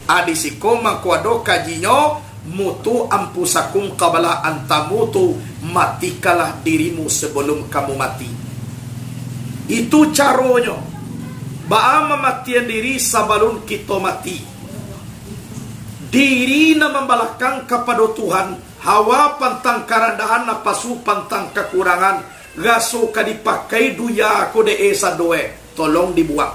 adisiko mangkuado kajinyo mutu ampusakum qabla antamutu, matikalah dirimu sebelum kamu mati. Itu caranya. Ba'a mematian diri sebelum kita mati. Diri na membalakang kepada Tuhan, hawa pantang karandahan napasu pantang kekurangan, gaso ka dipakai duya kode esa doe, tolong dibuang.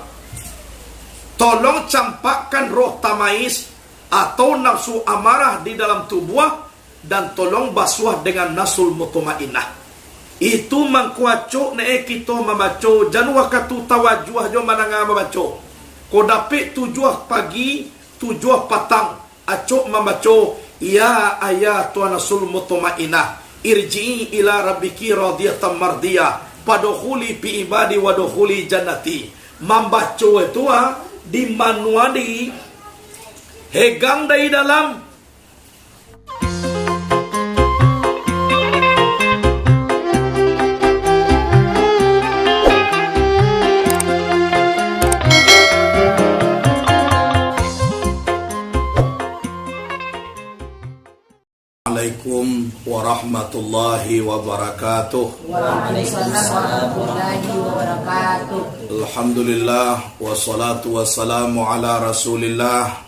Tolong campakkan roh tamais atau nafsu amarah di dalam tubuh, dan tolong basuh dengan nasul mutmainnah. Itu mangkuaco ne kita membaca janwa katu tawajuh jo mananga membaca. Ko dapet tujuh pagi, tujuh petang, acok membaca ya ayatun nasul mutmainnah irji'i ila rabbiki radiyatan mardiyah padkhuli fi ibadi wadkhuli jannati. Membaca itu di manuali hegang dari dalam Assalamualaikum warahmatullahi wabarakatuh. Waalaikumsalam warahmatullahi wabarakatuh. Alhamdulillah wassalatu wassalamu ala Rasulillah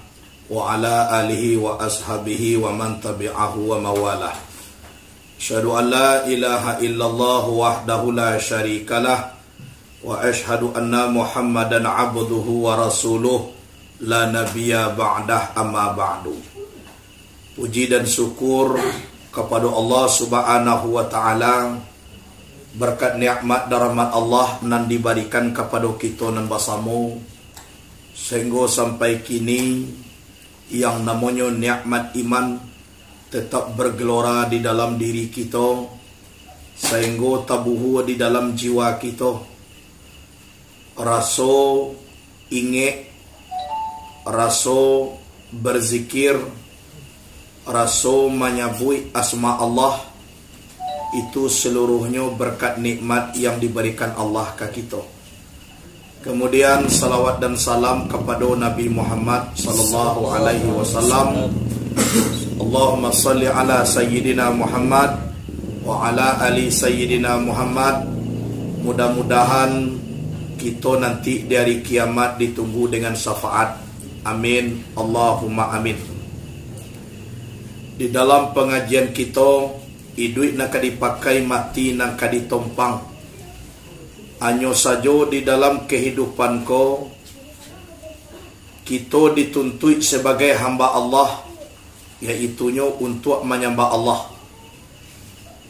wa ala alihi wa ashabihi wa man tabi'ahu wa mawalah. Asyhadu an la ilaha illallah wahdahu la syarikalah wa asyhadu anna Muhammadan abduhu wa rasuluh la nabiyya ba'dah amma ba'du. Puji dan syukur kepada Allah Subhanahu wa taala, berkat nikmat dan rahmat Allah nan diberikan kepada kita nan bersama sehingga sampai kini yang namanya nikmat iman tetap bergelora di dalam diri kita, sehingga tabuhu di dalam jiwa kita, rasa ingat, rasa berzikir, rasa menyebut asma Allah, itu seluruhnya berkat nikmat yang diberikan Allah ke kita. Kemudian salawat dan salam kepada Nabi Muhammad sallallahu alaihi wasallam. Allahumma salli ala sayyidina Muhammad wa ala ali sayyidina Muhammad. Mudah-mudahan kita nanti dari kiamat ditunggu dengan syafaat. Amin, Allahumma amin. Di dalam pengajian kita, iduit nak dipakai, mati nak ditompang. Hanya saja di dalam kehidupan ko, kita dituntut sebagai hamba Allah, iaitunya untuk menyembah Allah.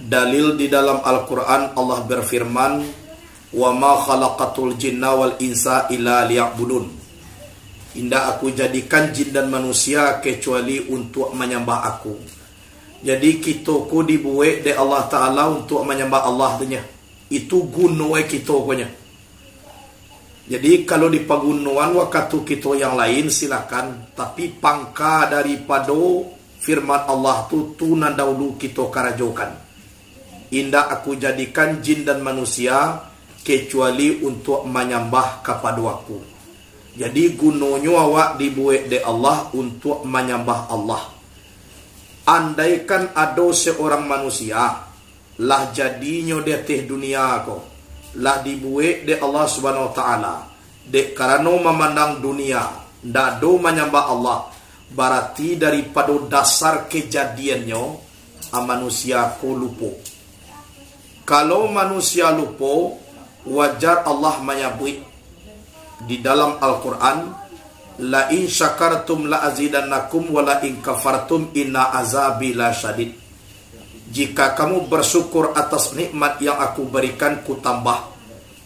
Dalil di dalam Al-Quran, Allah berfirman, wa ma khalaqatul jinna wal insa illa liya'budun. Indah aku jadikan jin dan manusia kecuali untuk menyembah aku. Jadi kita ku dibuat oleh Allah Ta'ala untuk menyembah Allah tanya. Itu gunanya kita punya. Jadi kalau di pagunuan waktu kita yang lain silakan. Tapi pangka daripada firman Allah tu nandahulu kita karajokan. Indah aku jadikan jin dan manusia kecuali untuk menyembah kepada aku. Jadi gunanya awak dibuat oleh Allah untuk menyembah Allah. Andaikan ada seorang manusia lah jadinya di atas dunia ko, lah dibuat oleh Allah Subhanahu wa taala, dek karena memandang dunia ndak do menyembah Allah, berarti daripada dasar kejadiannya manusia ko lupa. Kalau manusia lupa, wajar Allah menyebut di dalam Al-Quran, la in syakartum la azidannakum wa la in kafartum inna azabi la syadid. Jika kamu bersyukur atas nikmat yang aku berikan, ku tambah.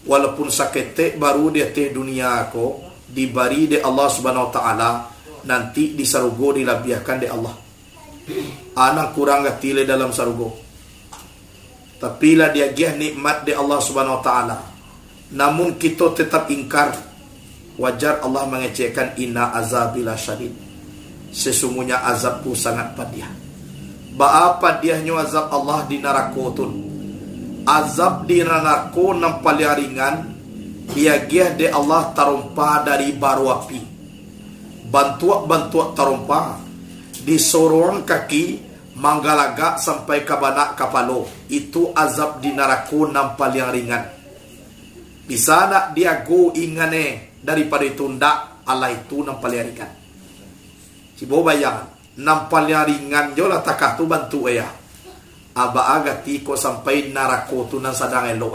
Walaupun saketek baru di atas dunia aku diberi di Allah Subhanahu wa taala, nanti di sarugo dilabiahkan di Allah. Anak kurang gatile dalam sarugo. Tapi lah dia gih nikmat di Allah Subhanahu wa taala, namun kita tetap ingkar. Wajar Allah mengecekkan inna azabila syadid. Sesungguhnya azabku sangat pedih. Ba'a pedihnya azab Allah di neraka tu. Azab di neraka nampal ringan. Dia gih de Allah tarumpah dari baru api. bantuak tarumpa di sorong kaki manggalaga sampai ke banak kapalo. Itu azab di neraka nampal yang ringan. Bisa nak dia go ingane daripada itu ndak, Allah itu nampal yang ringan. Cibo bayang nampal yang ringan jola takah tu bantu ya. Aba agati ko sampai neraka tu nan sadang elo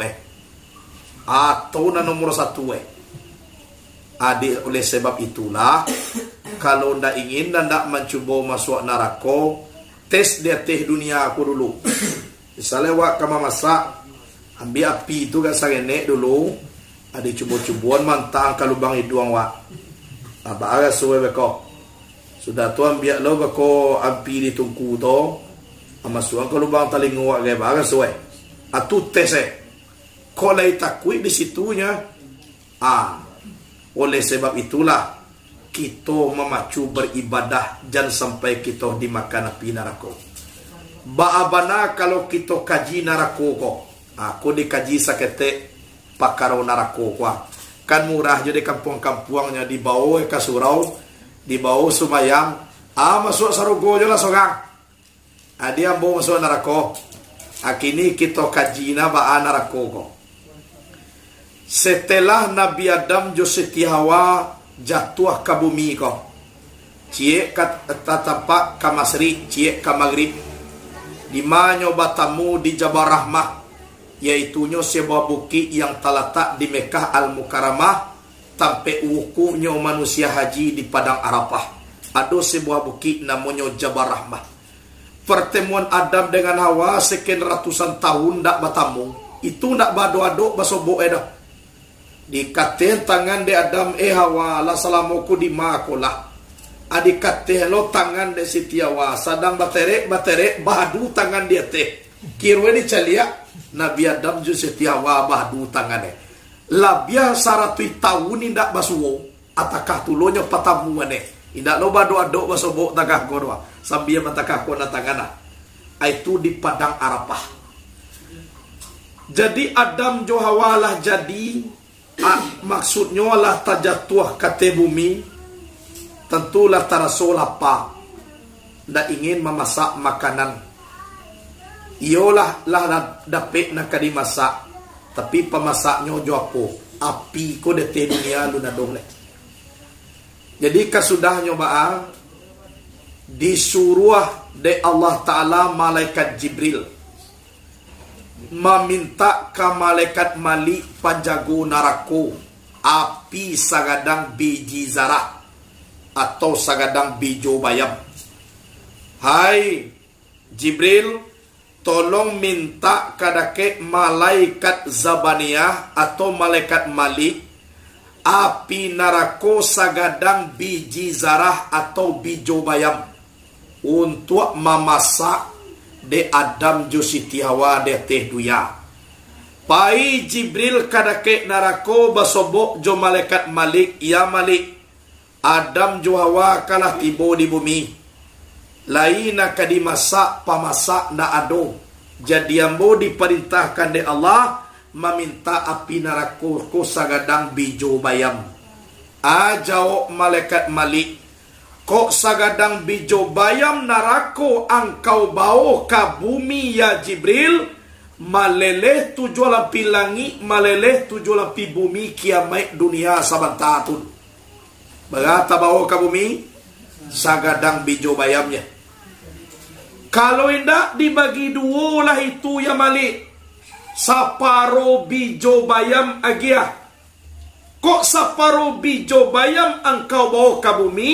atau na nomor 1 Adik, oleh sebab itulah kalau ndak ingin dan ndak mencuba masuk neraka, tes dia teh dunia aku dulu. Misalnya wak kama masak, ambil api itu kan sarenek dulu, ada cubu-cubuan mantang kalau lubang hidung wak. Apa agak suwe beko. Sudah tu ambil lo beko api di tungku tu, amasuan kalau lubang talingu wak gaya agak suwe. Atu tes kalau takui di situnya, oleh sebab itulah kita memacu beribadah jangan sampai kita dimakan api neraka. Baabana kalau kita kaji neraka ko. Aku dikaji sakete pakaro neraka ko. Kan murah jadi kampung-kampungnya di bawah ke surau, di bawah sumayang, masuk sarugo je lah sorang. Dia mau masuk neraka. Kini kita kaji na ba neraka ko. Setelah Nabi Adam jo Siti Hawa jatuh ke bumi ko, cie tatampak ke masri, cie ke maghrib, di mana batamu di Jabal Rahmah, yaitunya sebuah bukit yang terletak di Mekah Al-Mukarramah, sampai wukunya manusia haji di Padang Arafah. Ada sebuah bukit namanya Jabal Rahmah. Pertemuan Adam dengan Hawa sekian ratusan tahun ndak batamu, itu ndak bado-ado basobo dah. Dikaten tangan de Adam Hawa la salamuku di makola. Adikaten lo tangan de Siti Hawa sadang baterek bahadu tangan dia teh. Kirwe di calia Nabi Adam ju Siti Hawa bahadu tangannya. Labia saratui tahun indak basuwo atakah tulonya patamuane. Indak lo bado adok basobo takah korwa sambil matakah kona tangana. Itu di Padang Arafah. Jadi Adam jo Hawa lah jadi maksudnya lah tajatuh kate bumi, tentulah taraso lapar, ndak ingin memasak makanan. Iyalah lah dapat nak dimasak, tapi pemasaknya jo apa? Api ko de te dunia lu nadong le. Jadi kasudahnya ba disuruh de Allah Taala malaikat Jibril meminta ke malaikat Malik panjago narako api sagadang biji zarah atau sagadang bijo bayam. Hai Jibril, tolong minta kadake malaikat Zabaniyah atau malaikat Malik api narako sagadang biji zarah atau bijo bayam untuk memasak de Adam jo Siti Hawa de teh duya. Pai Jibril kadake narako basobok jo malaikat Malik, ya Malik, Adam jo Hawa kalah tibo di bumi. Laina kadimasak pamasak na ado. Jadi ambo diperintahkan de Allah meminta api narako ko sagadang bijo bayam. Jawab malaikat Malik, kok sagadang bijo bayam narako angkau bawa ke bumi ya Jibril, maleleh tujuh lampi langit, maleleh tujuh lampi bumi kiamat dunia sabantatun. Berata bawa ke bumi sagadang bijo bayamnya. Kalau indak dibagi dua lah itu ya Malik, saparo bijo bayam agia. Kok saparo bijo bayam angkau bawa ke bumi,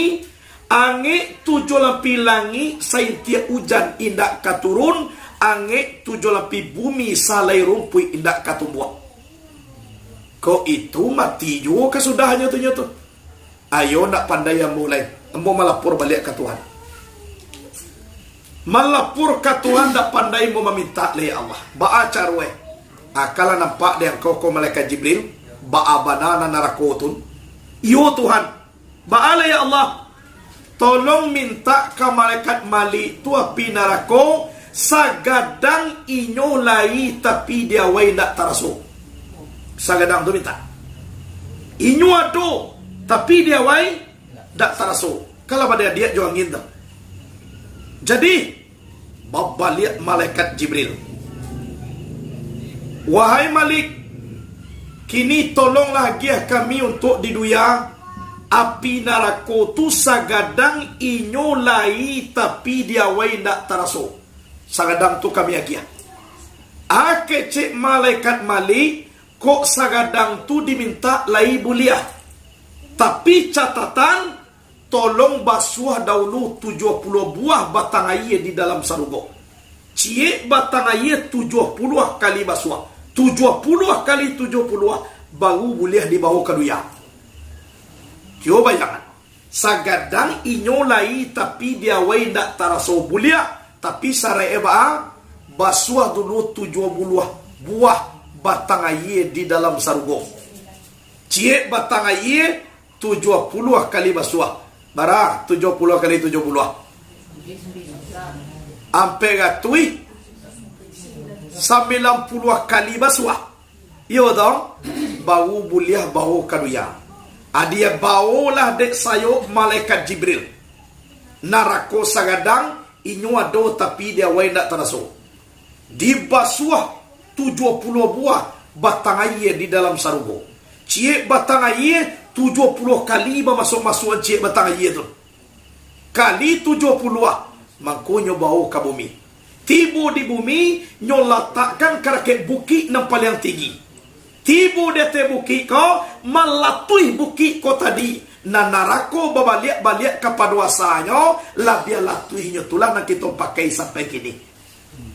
angin tujuh lampi langit saintia hujan indak katurun, angin tujuh lampi bumi salai rumpui indak katumbuh. Kok itu mati juga kesudahnya tu. Ayo nak pandai yang mulai, embo malapur balik ke Tuhan. Malapur ke Tuhan dak pandai mau meminta le Allah. Ba'a carwe. Akala nampak dia kau malaikat Jibril, ba'a banana narakotun. Yo Tuhan, ba'a le ya Allah. Tolong minta ke malaikat Malik tu api narako sagadang inyo lai tapi dia wai nak taraso. Sagadang tu minta. Inyo ado tapi dia wai dak taraso. Kalau pada dia juang gitu. Jadi babaliat malaikat Jibril. Wahai Malik, kini tolonglah giah kami untuk di dunia. Api narako tu sagadang inyolai tapi dia wai ndak taraso. Sagadang tu kami agia. Ake cek malaikat Malik, kok sagadang tu diminta lai buliah. Tapi catatan, tolong basuh dahulu 70 buah batang air di dalam sarugo. Cie batang air 70 kali basuh. 70 kali 70 baru boleh dibawa ke dunia. Kyo bayangan. Sagadang inyolai tapi dia wai ndak taraso bulia. Tapi sarai eba basuh dulu 70 buah batang air di dalam sarugo. Cie batang air 70 kali basuh. Bara 70 kali 70. Ampe gatui 90 kali basuh. Iyo dong. Bau buliah bau kaduya. Adia baolah dek sayo malaikat Jibril. Narako sagadang inyo ado tapi dia wai ndak taraso. Dibasuh 70 buah batang air di dalam sarugo. Cie batang air 70 kali masuk-masukan cie batang air tu. Kali 70 mangkonyo bau ke bumi. Tibu di bumi nyo letakkan karakek bukit yang paling tinggi. Tibu dete bukit ko malatui bukit ko tadi. Na narako babaliak kepada wasanyo labia latuihnyo tulang na kita pakai sampai kini.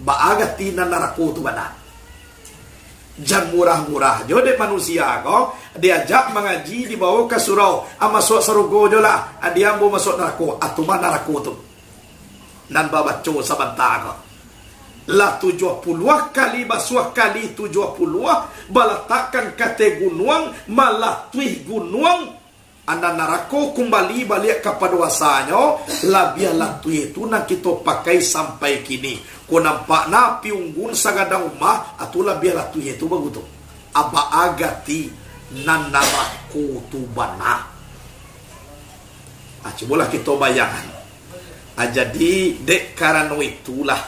Baagati na narako tu bana. Jangan murah-murah. Jode manusia ko diajak mengaji dibawa ke surau. Masuk sarugo jo lah. Dia mau masuk neraka. Atuma neraka tu. Nan babaco sabanta ko. Lah 70 kali basuh kali 70 balatakkan kate gunung malatui gunung. Anda neraka kembali balik kepada wasanya. Labia latui itu nak kita pakai sampai kini. Ko nampak na piunggun sagadang umah atulah biarlah tu itu bagus tu. Aba agati nan narako tu bana. Cobalah kita bayangkan. Jadi dek karena itulah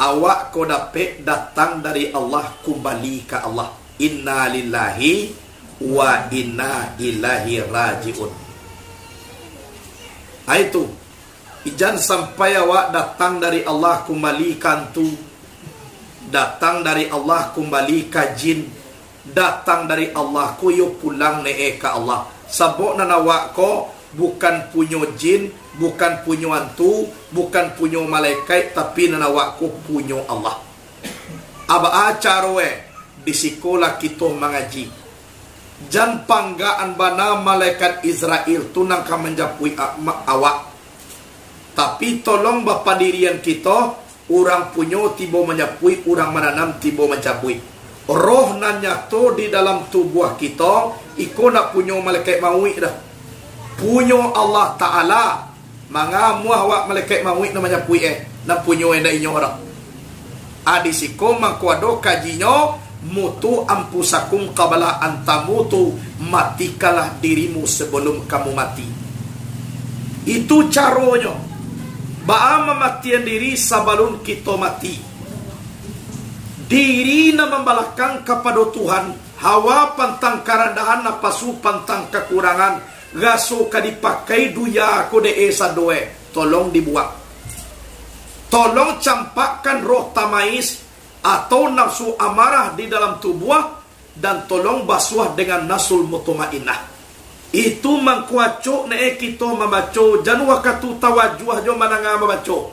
awak ko dapat datang dari Allah kembali ke Allah. Inna lillahi wa inna ilaihi rajiun. Itu Ijan sampai awak datang dari Allah kembalikan tu. Datang dari Allah kembali ke jin. Datang dari Allah ko yo pulang ne ke Allah. Sabok nan awak ko bukan punyo jin, bukan punyo hantu, bukan punyo malaikat, tapi nan awak ko punyo Allah. Aba acaroe di sekolah kita mengaji. Jan panggaan bana malaikat Israel tu nang ka menjapui awak. Tapi tolong bapa dirian kita, orang punyo tibo menyapui, orang menanam tibo mencapui. Roh nan nyato di dalam tubuh kita, iko nak punyo malaikat maui dah. Punyo Allah Ta'ala. Manga muah wak malaikat maui na menyapui na punyo enda inyo orang. Adisiko mangkuado kajinyo, mutu ampusakum qabala antamutu, matikalah dirimu sebelum kamu mati. Itu caronyo. Ba'a mematian diri sabalun kita mati. Diri na membalakang kepada Tuhan. Hawa pantang karandahan na pasu pantang kekurangan. Gaso ka dipakai duya ko de esa doe. Tolong dibuang. Tolong campakkan roh tamais atau nafsu amarah di dalam tubuh. Dan tolong basuh dengan nasul mutmainnah. Itu mangkuaco ne kita membaca jan wakatu tawajuh jo mananga membaca.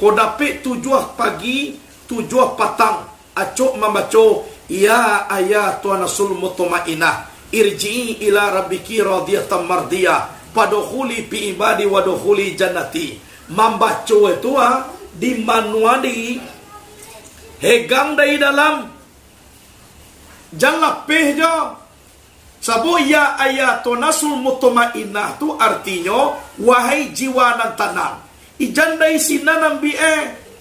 Ko dapet 7 pagi, 7 patang acok membaca ya ayatu nasul mutmainnah irji'i ila rabbiki radiyatan mardiyah padkhuli fi ibadi wadkhuli jannati. Membaca itu di manuali hegang dari dalam jangan lapeh jo. Sabo ya ayatu nasul mutmainnah tu artinya wahai jiwa nan tenang. Ijandai sinan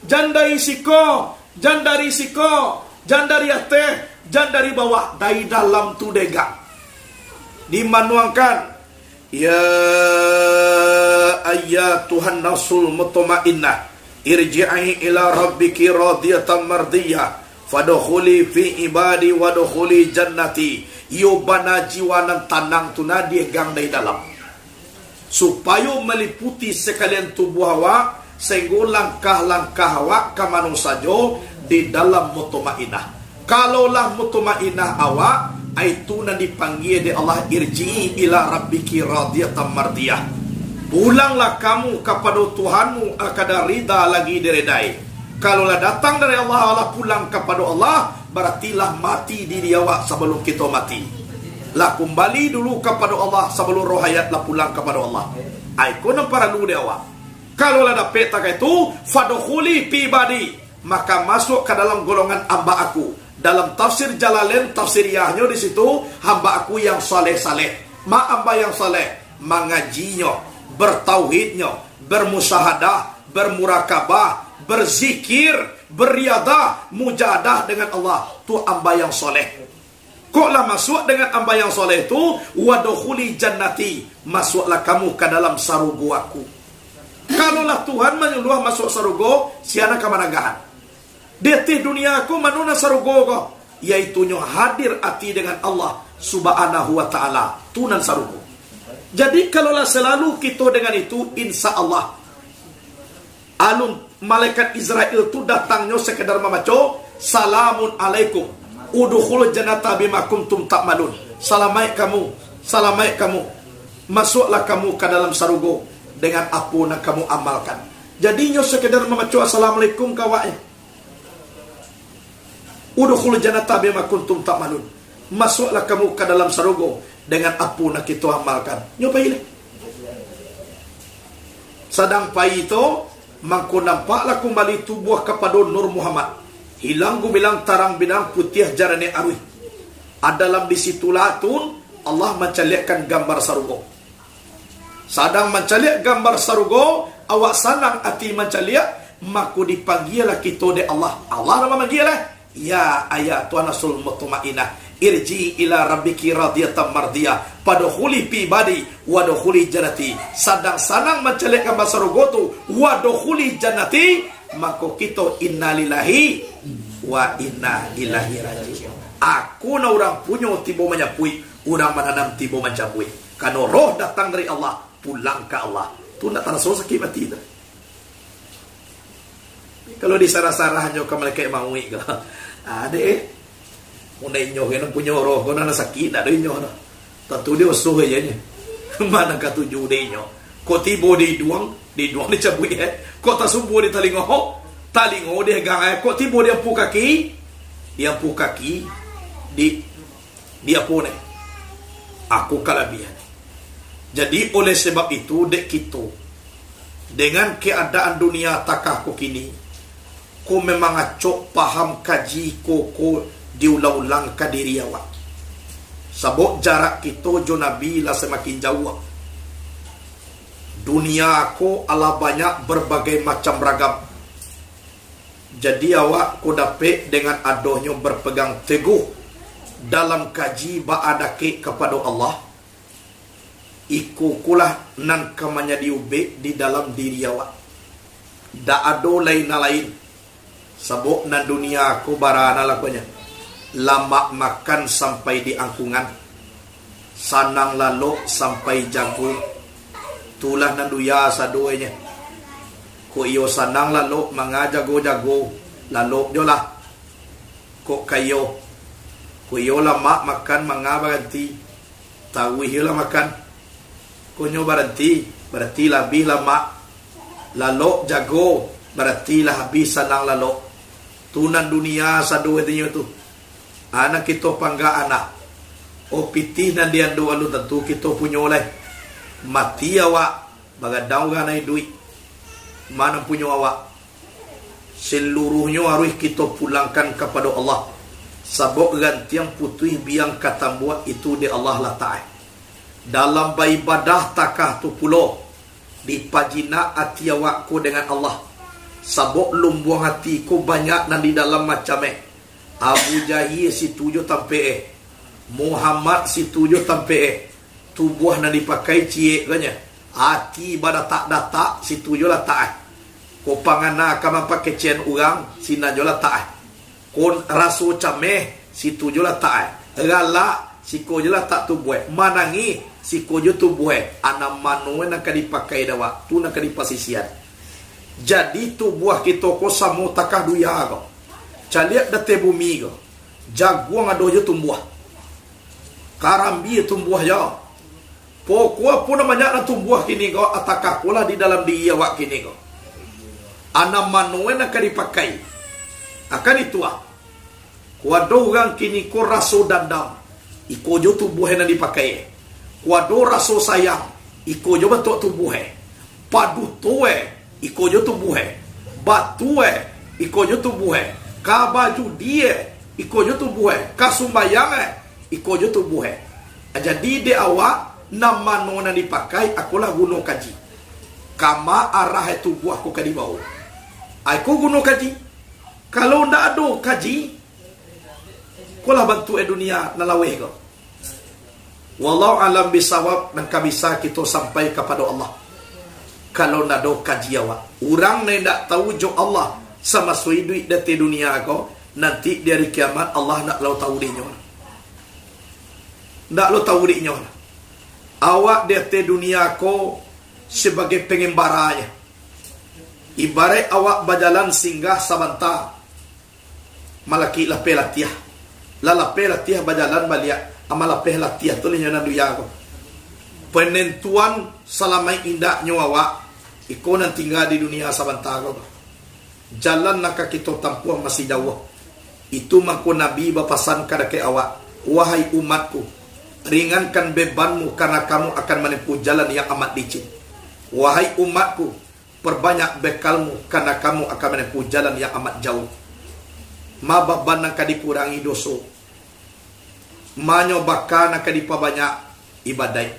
jandai siko, jandari siko, jandari ate, jandari bawah dari dalam tu dega. Dimanuangkan ya ayyatuhan nafsul mutmainnah irji'i ila rabbiki radiyatan mardiyah fadkhuli fi ibadi wadkhuli jannati. Yo bana jiwa nan tanang tu na dia gang dari dalam supaya meliputi sekalian tubuh awak sehingga langkah-langkah awak ke mana saja di dalam mutmainnah. Kalaulah mutmainnah awak itu nan dipanggil di Allah irji'i ila rabbiki radiyatan mardiyah. Pulanglah kamu kepada Tuhanmu akada rida lagi diredai. Kalaulah datang dari Allah pulang kepada Allah, berartilah mati diri awak sebelum kita mati. Lah kembali dulu kepada Allah sebelum roh hayat lah pulang kepada Allah. Aku nak para lu dia awak. Kalaulah dapat tak itu, fadkhuli fi ibadi, maka masuk ke dalam golongan hamba aku. Dalam tafsir Jalalain, tafsiriyahnya di situ, hamba aku yang saleh-saleh. Hamba yang saleh, mengajinya, bertauhidnya, bermusyahadah, bermurakabah, berzikir, beriadah, mujahadah dengan Allah. Tu hamba yang soleh. Koklah masuk dengan hamba yang soleh tu, wadkhuli jannati, masuklah kamu ke dalam sarugo aku. Kalaulah Tuhan menyuruh masuk sarugo, siana ke managahan. Di dunia aku manuna sarugo ko, yaitunya hadir hati dengan Allah subhanahu wa ta'ala, tunan sarugo. Jadi kalaulah selalu kita dengan itu, insya Allah alun malaikat Israel tu datangnya sekedar membaca salamun alaikum udkhul jannata bima kuntum ta'malun. Salamai kamu masuklah kamu ke dalam sarugo dengan apa yang kamu amalkan. Jadinya sekedar membaca assalamualaikum kawai udkhul jannata bima kuntum ta'malun, masuklah kamu ke dalam sarugo dengan apa yang kita amalkan. Nyobain sadang pai itu mangko nampaklah kembali tubuh kepada Nur Muhammad. Hilang gumilang tarang binang putih jarane arwih. Adalam di situlah tun Allah mencaliakkan gambar sarugo. Sadang mencaliak gambar sarugo, awak sanang hati mencaliak, maka dipanggillah kita de Allah. Allah nama manggillah, ya ayatuhan nafsul mutmainnah irji ila rabbiki radiyatan mardiyah padkhuli fi ibadi wadkhuli jannati. Sadang sanang mencaliak gambar sarugo tu wadkhuli jannati, maka kita innalillahi wa inna ilaihi raji'un. Aku na orang punya tiba menyapui, orang menanam tiba mencapui. Karena roh datang dari Allah, pulang ke Allah. Tu nak terasa sakit mati tu. Kalau di sarah-sarah hanya ke malaikat maui ke. Ada munai nyoh yang punya roh, kau nak sakit ada nyoh. Tentu dia usuh aja nya. Mana ketujuh dia nyoh. Kau tiba di duang dicabut kau tak subuh di talingo dia gang kau tiba dia pu kaki di apa ni aku kalabian. Jadi oleh sebab itu dek kita dengan keadaan dunia takah ko kini ko memang acok paham kaji ko diulang-ulang ke diri awak. Sebab jarak kita jo Nabi lah semakin jauh. Dunia aku ala banyak berbagai macam ragam. Jadi awak ku dapat dengan adohnya berpegang teguh dalam kaji ba'adake kepada Allah. Ikukulah nan kamanya diubek di dalam diri awak. Da ado lain-lain. Sebab na dunia aku barana lakunya. Lama makan sampai di angkungan. Sanang lalu sampai jagung. Tulah nanduya sa duanya. Ko iyo sanang lalu mga jago-jago lalu jola. Ko kayo ko iyo lama makan mga baranti. Tawi iyo makan. Ko nyo baranti berarti lebih lama. Lalu jago berarti lah habis sanang lalu. Tunan dunia sa dua dinyo tu. Anak kita pangga anak. O pitih nan dian doa lu tentu kita punya oleh. Mati awak bagadaw ganay duit mana punya awak seluruhnya harus kita pulangkan kepada Allah. Sebab gantian putih biang kata buat itu di Allah lah ta'ala. Dalam beribadah takah tu pulo dipajina hati awakku dengan Allah. Sebab lumbuang hatiku banyak dan di dalam macam Abu Jahil si tujuh tampe Muhammad si tujuh tampe tubuh yang dipakai cie kanya Aki bada tak datak, situ jola tak. Ko pangana kama pakai cien orang, sina jola tak. Kon raso cameh, situ jola tak. Rala, siko jola tak tu buat. Manangi, siko jo tu buat. Anam manu nak dipakai dawa, tu nak dipasisian. Jadi tu buah kita ko samo takah duya ko. Caliat date bumi ko. Jaguang ado jo tumbuh. Karambi tumbuh ya. Pokok pun namanya na tumbuh kini ko atakah pula di dalam dia wak kini ko. Anam manuen akan dipakai. Akan itu Kuado orang kini ko raso dandam. Iko jo tubuh yang dipakai. Kuado raso sayang. Iko jo bentuk tubuh. Padu tue. Iko jo tubuh. Batue. Iko jo tubuh. Kabaju dia. Iko jo tubuh. Kasumbayang. Iko jo tubuh. Jadi dia awak nama nona dipakai. Akulah gunung kaji. Kama arah itu buah ko kadi bau. Aku gunung kaji. Kalau ndak ada kaji, kulah bantu dunia nalawe ko. Wallahu alam bisawab, dan kabisa kita sampai kepada Allah. Kalau ndak ada kaji awak, orang yang ndak tahu jo Allah sama sui duit dati dunia ko, nanti di hari kiamat Allah nak lau tahu dia nyola. Ndak lau tahu dia nyola. Awak dati dunia ko sebagai pengembaranya. Ibarat awak berjalan singgah sabanta, malaki lapeh latiah. Lapeh latiah berjalan balik, amal lapeh latiah tu linya duya ko. Penentuan selama indaknya awak, iko nan tinggal di dunia sabanta ko. Jalan nak kita tempuh masih jauh. Itu mangko Nabi berpesan kepada awak, wahai umatku, ringankan bebanmu karena kamu akan menempuh jalan yang amat licin. Wahai umatku, perbanyak bekalmu karena kamu akan menempuh jalan yang amat jauh. Mababan nak dikurangi dosa. Manyobakan nak diperbanyak ibadat.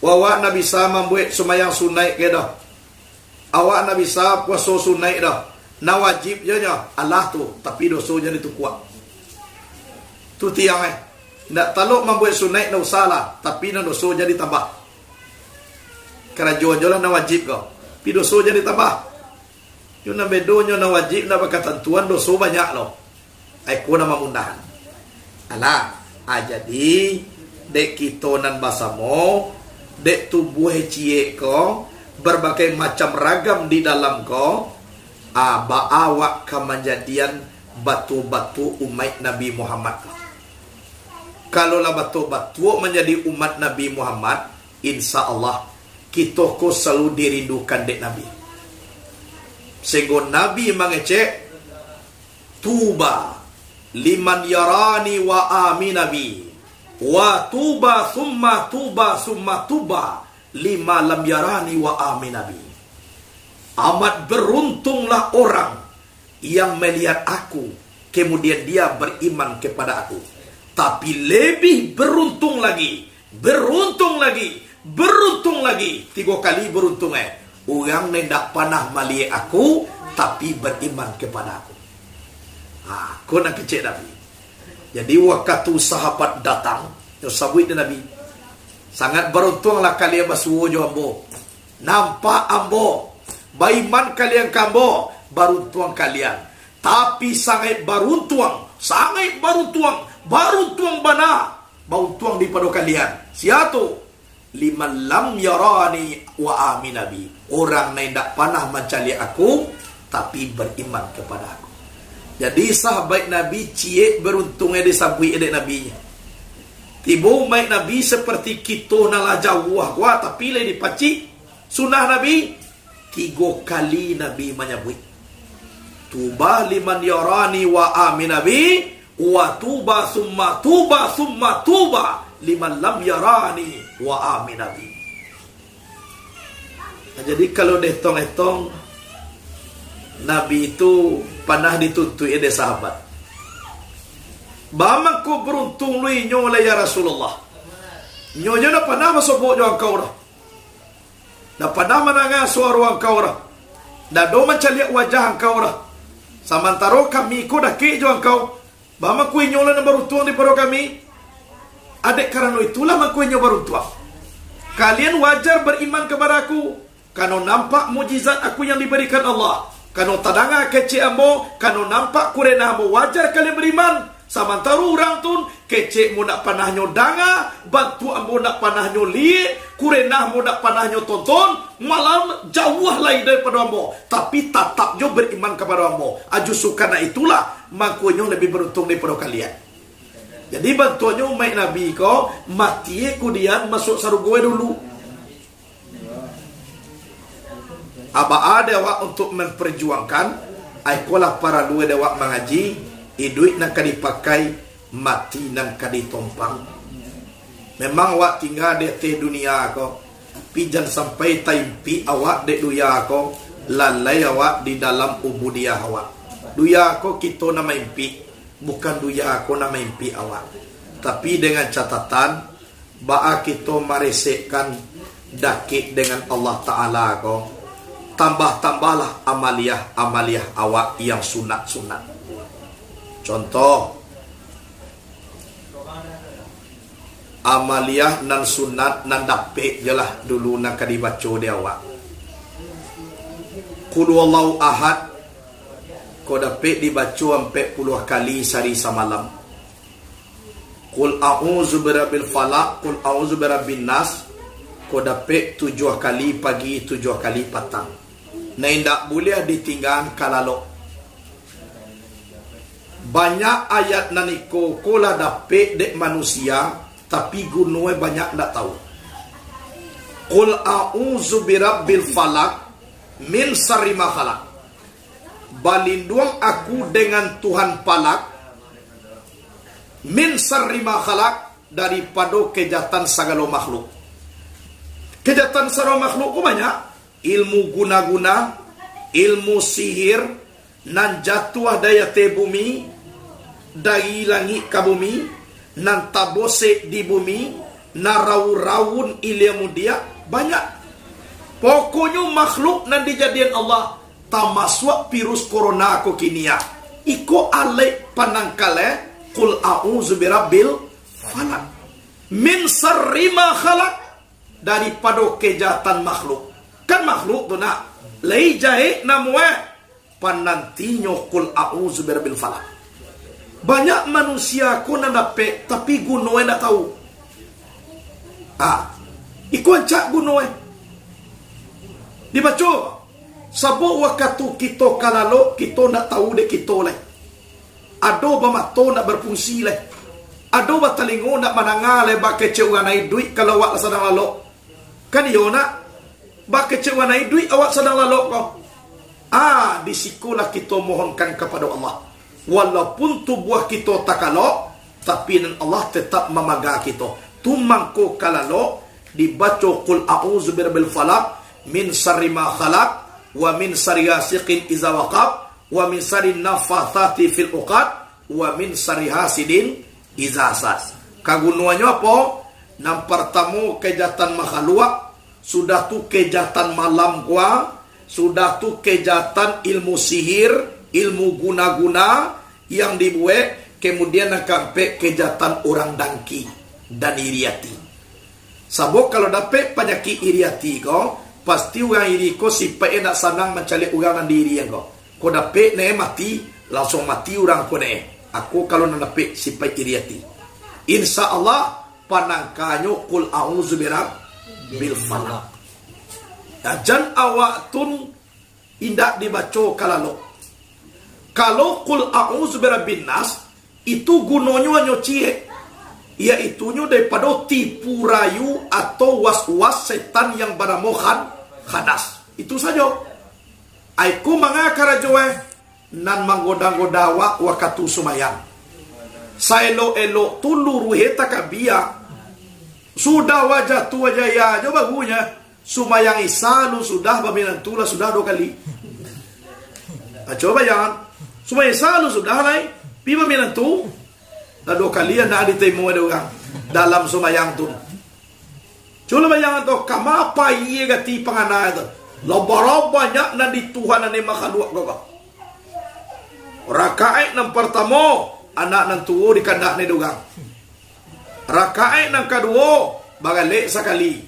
Awak nak bisa membuat sembahyang sunat ke dah. Awak nak bisa puasa sunat dah. Na wajib je nya Allah tu, tapi dosa jadi tu kuat. Tu tiang nak taluk membuat sunat na usalah, tapi na dosa jadi tambah. Kerana jual-jualan na wajib kau. Tapi dosa jadi tambah. Yung na bedonya na wajib na bakatantuan dosa banyak loh. Aku nama mundahan. Alah, jadi dek kita nan basamo, dek tubuh cie ko, berbagai macam ragam di dalam ko, baawak kemenjadian batu-batu umat Nabi Muhammad. Kalaulah batu-batu menjadi umat Nabi Muhammad, insya Allah kita ko selalu dirindukan dek Nabi. Sehingga Nabi mengecek, tuba liman yarani wa aminabi, wa tuba summa tuba summa tuba lima lam yarani wa aminabi. Amat beruntunglah orang yang melihat aku, kemudian dia beriman kepada aku. Tapi lebih beruntung lagi, beruntung lagi, beruntung lagi, 3 kali beruntung orang yang tidak pernah melihat aku, tapi beriman kepada aku. Aku nak kecek Nabi. Jadi waktu sahabat datang, sabut Nabi, sangat beruntunglah kalian basuh jo ambo. Nampak ambo, baiman kalian kambo, beruntung kalian. Tapi sangat beruntung, beruntung bana, beruntung di pada kalian. Siatu liman lam yarani wa amin nabi, orang yang tidak pernah mencari aku tapi beriman kepada aku. Jadi sahabat Nabi cie beruntungnya disabui edek Nabi. Tiba umat Nabi seperti kita nala jauh gua tapi le dipaci sunnah Nabi 3 kali Nabi menyebut. Tuba liman yarani wa amin nabi, wa tuba summa tuba summa tuba liman lam yarani wa amin nabi. Jadi kalau dihitung-hitung, Nabi itu pernah dituntut oleh sahabat. Bamaku beruntung lu nyola ya Rasulullah. Nyonya dah pernah masuk jo engkau dah. Dah pernah mendengar suara engkau dah. Dah do mencari wajah engkau dah. Samantara kami ko dah ke jo engkau. Bamaku nyola na beruntung di paro kami. Adek karena itulah maku nyola beruntung. Kalian wajar beriman kepadaku kano nampak mujizat aku yang diberikan Allah. Kano tadanga kece ambo, kano nampak kurena ambo, wajar kalian beriman. Samantara orang tun kece mo nak panah nyo danga, bantu ambo nak panah nyo liye, kurena mo nak panah nyo tonton, malam jauh lain daripada ambo. Tapi tetap nyo beriman kepada ambo. Aju suka na itulah maknanya lebih beruntung daripada kalian. Jadi bantuannya umat Nabi ko mati kemudian masuk sarugoe dulu. Aba ada wak untuk memperjuangkan aikolah para dua dewak mengaji iduit nak dipakai mati nan kadi tompang. Memang wak tinggal di teh dunia ko pijan sampai taimpi awak de duya ko lalai awak di dalam ubudiah awak. Duya ko kita nama impi, bukan duya ko nama impi awak. Tapi dengan catatan ba'a kita meresekkan dakik dengan Allah Ta'ala ko. Tambah-tambahlah amaliyah awak yang sunat-sunat. Contoh, amaliyah nan sunat nan dapik je lah dulu nak dibaca dia awak. Qul wallahu ahad ko dapik dibaca 40 kali sehari semalam. Qul a'udzu birabbil falaq, qul a'udzu birabbin nas ko dapik 7 kali pagi, 7 kali petang. Nah, tidak boleh ditinggal kalalo. Banyak ayat naniko kola dapik dek manusia, tapi gunanya banyak tak tahu. Qul a'udzu birabbil falaq min syarri ma khalaq. Balindung aku dengan Tuhan Falak min syarri ma khalaq, daripada kejahatan segala makhluk. Kejahatan segala makhluk banyak. Ilmu guna-guna, ilmu sihir, nan jatuh daya te bumi, dari langit ke bumi, nan tabose di bumi, nan raun-raun ilmu dia, banyak. Pokoknya makhluk nan dijadian Allah, tamaswa virus corona ko kinia. Iko alai panangkale, qul a'udzu birabbil falaq. Min syarri ma khalaq, daripada kejahatan makhluk. Kan makhluk tu nak lai jahe namwe panantinyo qul a'udzu birabbil falaq. Banyak manusia ko nak dapat tapi gunoe nak tahu. Ikut cak gunoe dibaca sabo waktu kita kalalo kita nak tahu dek kita leh. Ado bamato nak berfungsi leh. Ado batalingo nak mananga leh bak kecewa nai duit kalau wak sedang lalo. Kan yo nak bak kecewa nai duit awak sedang lalok kau. Disikulah kita mohonkan kepada Allah. Walaupun tubuh kita tak kalok, tapi Allah tetap memaga kita. Tumangko kalalo dibaca qul a'udzu birabbil falaq min syarri ma khalaq wa min syarri ghasiqin idza waqab wa min syarri naffatsati fil 'uqad wa min syarri hasidin idza hasad. Kagunuannya apa? Yang pertama kejahatan makhluk, sudah tu kejahatan malam gua, sudah tu kejahatan ilmu sihir, ilmu guna-guna yang dibuat, kemudian nak sampai kejahatan orang dangki dan iriati. Sabuk kalau dapat penyakit iriati kau, pasti orang iri kau sipai nak senang mencari orang diri kau. Kau dapat ne mati, langsung mati orang kau ne. Aku kalau nak dapat sipai iriati, insya Allah panangkanyo qul a'udzu bil falaq. Jan awak tun indak dibaca kalalo. Kalau qul a'udzu birabbin nas itu gunanya nyocie, yaitunya daripada tipu rayu atau was-was setan yang beramohan khadas. Itu saja. Aiku mangakara joe nan manggoda-goda waktu sumayang. Saelo-elo tuluru heta kabia. Sudah wajah tu wajah ya, coba bagunya. Sumayang isalu sudah babinan tula sudah 2 kali. Coba jangan. Sumayang isalu sudah lai. Pi babinan tu. Na 2 kali na ditemu ada orang dalam sumayang tu. Coba bayangan tu kamapa iye gati pangana itu. Loba banyak na di Tuhan ane makhluk kau. Rakaat yang pertama anak nan tuwo di kandak ni dugang. Rakaat yang kedua bagale sekali.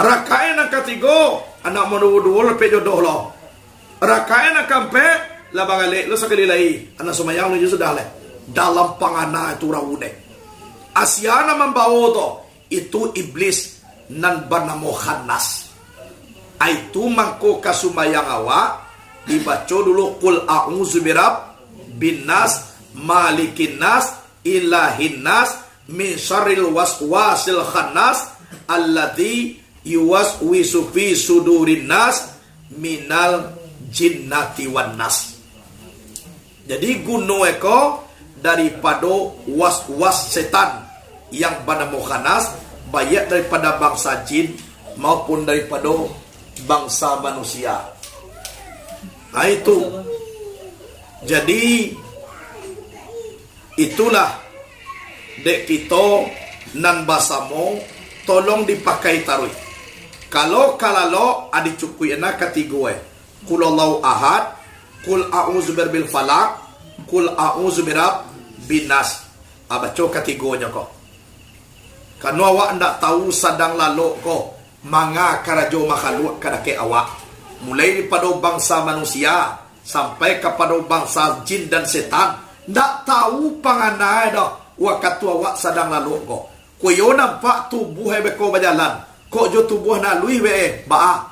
Rakain ang katigo, anak mo duwo lepe jodoh lo. Rakain ang kampe, labangale lo sa kalilai, anak sumayang lo sudah le. Dalam pangana itu rawude. Asyana membawa to, itu iblis nan bernama Khannas. Itu mangko kasumayang awa, dibaca dulu qul a'udzu bin nas, malikin nas, ilahin nas, min syarril waswasil khannas, alladzi yuwaswisu fi sudurin nas minal jinnati wan nas. Jadi guno eko daripada was-was setan yang bernama Khannas, baik daripada bangsa jin maupun daripada bangsa manusia. Nah itu. Jadi itulah dek kita nan basamo tolong dipakai tarui. Kalau kalalo adi cukui enak katigoe. Qul Allahu ahad, qul a'udzu birabbil falaq, qul a'udzu birabbin nas. Abaco katigonya ko. Kanu awak ndak tahu sadang lalo ko manga karajo makhluk kadake awak. Mulai daripada bangsa manusia sampai kepada bangsa jin dan setan, ndak tahu panganai dah waktu awak sadang lalu ko. Koyo nampak tubuh hebe ko berjalan. Kok jo tubuh na lui we ba.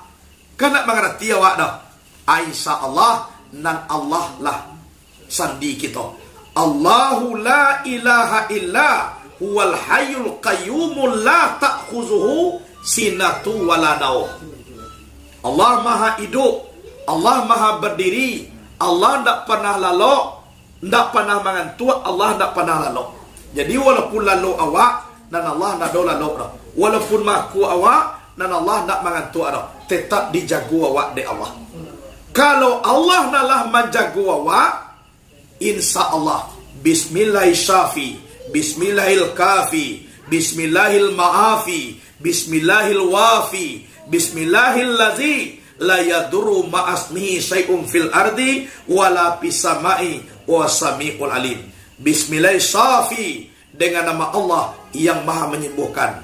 Kan nak mengerti awak dah. Insya Allah nan Allah lah sandi kita. Allahu la ilaha illa huwal hayyul qayyum la ta'khuzuhu sinatu wala naum. Allah maha hidup, Allah maha berdiri, Allah tidak pernah lalu, tidak pernah mengantuk, Allah tidak pernah lalu. Jadi walaupun lalu awak dan Allah tidak ada lalu dah. Walaupun maku awak dan Allah tidak mengantuk dah, tetap dijaga awak di Allah. Kalau Allah nalah menjaga awak, insya Allah Bismillahirrahmanirrahim, Bismillahirkafi, Bismillahirmaafi, Bismillahirwafi, Bismillahillazi la yadurru ma'asmihi syai'un fil ardi wala fis samai wa samiul alim. Bismillahirrahmanirrahim, dengan nama Allah yang maha menyembuhkan.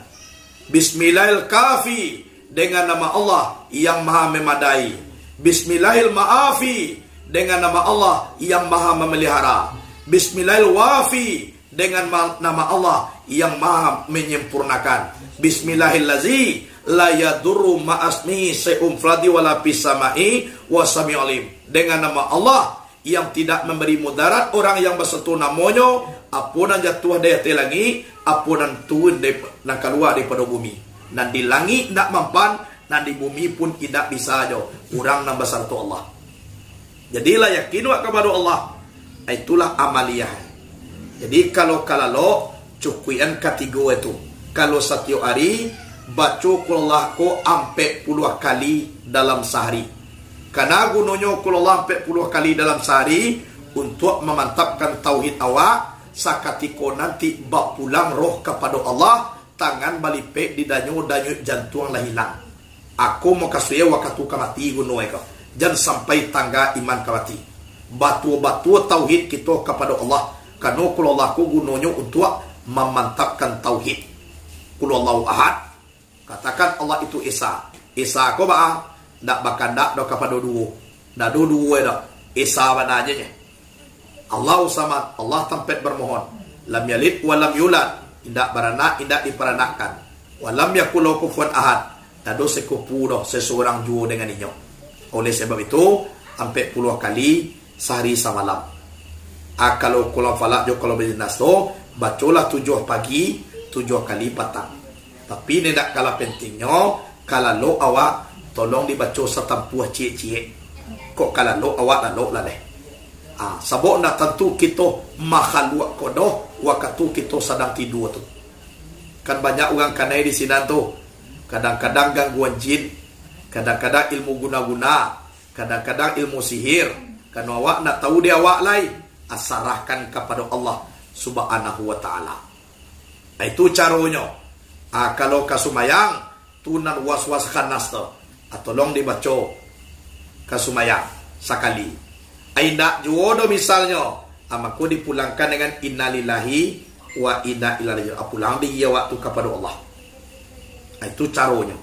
Bismillahirkafi, dengan nama Allah yang maha memadai. Bismillahirmaafi, dengan nama Allah yang maha memelihara. Bismillahirwafi, dengan nama Allah yang maha menyempurnakan. Bismillahillazi la yadurru ma'asmihi syai'un fil ardi wala fis samai wa samiul alim. Dengan nama Allah yang tidak memberi mudarat orang yang bersentuh namanya, apunan jatuh dari atas langit, apunan turun dan keluar daripada bumi. Dan di langit tidak mampan, dan di bumi pun tidak bisa aja. Orang yang bersentuh Allah. Jadilah yakin kepada Allah. Itulah amaliyah. Jadi kalau cukupan ketiga itu. Kalau setiap hari baca kulullah ko ampe puluh kali dalam sehari. Karena gunanya kulullah ampe puluh kali dalam sehari untuk memantapkan tauhid awak. Sakatiko nanti bak pulang roh kepada Allah, tangan balipe di danyu jantung lah hilang. Aku mau kasih waktu kamati gunanya ko. Jangan sampai tangga iman kamati. Batu-batu tauhid kita kepada Allah. Karena kulullah ko gunanya untuk memantapkan tauhid. Qul Allahu ahad. Katakan Allah itu Esa. Esa ko ba? Ndak bakanda do kepada dua. Ndak do dua dah. Esa mana aja nya. Allah samad, Allah tempat bermohon. Lam yalid wa lam yulad. Indak beranak, indak diperanakan. Wa lam yakul lahu kufuwan ahad. Ndak do sekupu dah seseorang jua dengan inyo. Oleh sebab itu, sampai puluh kali sehari semalam. Kalau kulam falak jo kalau berjenas tu, bacalah 7 pagi, 7 kali petang. Tapi ini tak kalah pentingnya, kalau awak tolong dibaca setampuh cie-cie. Kok kalau awak lalu lah deh. Sebab nak tentu kita makhluk kodoh waktu kita sedang tidur tu. Kan banyak orang kanai di sini tu. Kadang-kadang gangguan jin, kadang-kadang ilmu guna-guna, kadang-kadang ilmu sihir. Kan awak nak tahu dia awak lain, asarahkan kepada Allah Subhanahu wa taala. Itu caranya. Kalau kasumayang tunan was-was khanas tu, tolong dibaca kasumayang sekali. Aindak juodo misalnya, amaku dipulangkan dengan innalillahi wa inna ilaihi raji'un. Pulang dia waktu kepada Allah. Itu caranya.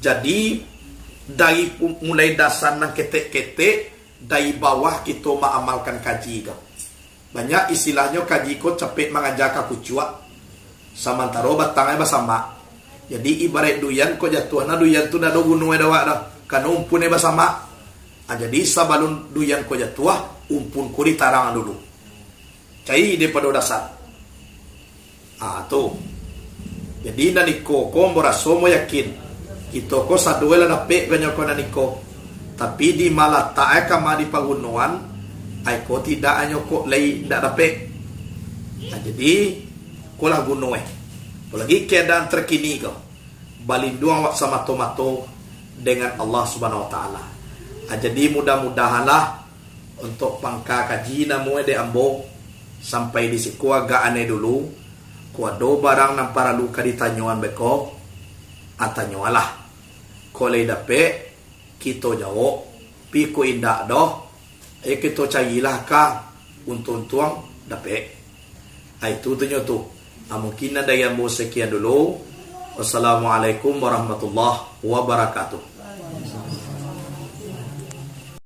Jadi dari mulai dasar nang ketek-ketek, dari bawah kita mengamalkan kaji kau. Banyak istilahnya kaji kau capek mengajak aku cuak. Samantara batangnya bersama. Jadi ibarat duyan kau jatuh na duyan tu nado gunung edawa dah. Kan umpun bersama. Jadi sabalun duyan kau jatuh, umpun ku ditarang dulu. Cai daripada dasar. Tu. Jadi naniko ko moraso mo yakin. Ito ko sa duel na pe ganyo ko naniko. Tapi di malata ay kama di pagunuan ay ko tidak anyo ko lay ndak dape. Jadi ko lah gunung Apalagi keadaan terkini ko. Balinduang wak sama tomato dengan Allah Subhanahu wa taala. Jadi mudah-mudahanlah untuk pangka kaji namu de ambo sampai di siku agak aneh dulu. Kuado barang nang para luka ditanyuan beko atanyoalah. Kolej dape kita jawab piku indak doh kita carilah ka untung-untung dape itu tunyo tu mungkin ada yang mau sekian dulu. Wassalamualaikum warahmatullahi wabarakatuh.